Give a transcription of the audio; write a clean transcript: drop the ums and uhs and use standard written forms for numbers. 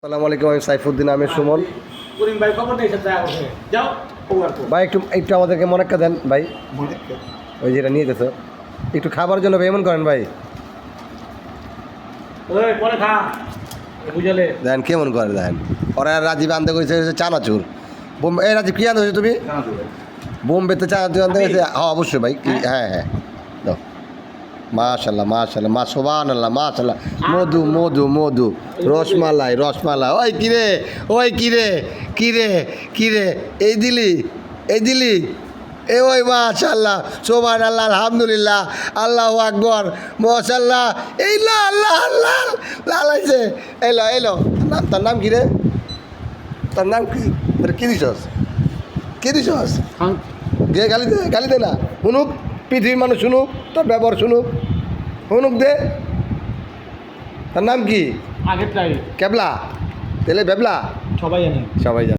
আসসালামু আলাইকুম, আমি সাইফুদ্দিন আহমেদ সুমন। ভাই একটু আমাদেরকে মনেক্কা দেন ভাই, ওই যেটা নিয়ে যেত একটু খাবার জন্য এমন করেন ভাই, দেন কেমন করে দেন। ওরা রাজীব আনতে গেছে চানাচুর, বোম্বে। এই রাজীব কী আনতে হয়েছে তুমি? বোম্বেতে চানাচুর আনতে গেছে। হ্যাঁ অবশ্যই ভাই, হ্যাঁ হ্যাঁ দাও। মাশাল্লাহ মাশাল্লাহ, মা সুবহানাল্লাহ, মাশাল্লাহ। মধু মধু মধু, রসমালাই রসমালাই। ওই কিরে, ওই কিরে কিরে কিরে, এই দিলি, এই দিলি, এ ওই মাশাল্লাহ সুবহানাল্লাহ, আলহামদুলিল্লাহ, আল্লাহু আকবার, মাশাল্লাহ। এই লা আল্লাহ আল্লাহ লালাইছে। এলো এলো, নাম তার নাম কি রে? তার নাম কি? কী দিছস, কী দিছস? দে গালি দে না, শুনুক পৃথিবীর মানুষ, শুনুক তোর ব্যবহার, শুনুক শুনুক দে। তার নাম কি? আগেরটাই ক্যাবলা, তেলে বেবলা, সবাই জানে। সবাই জানে।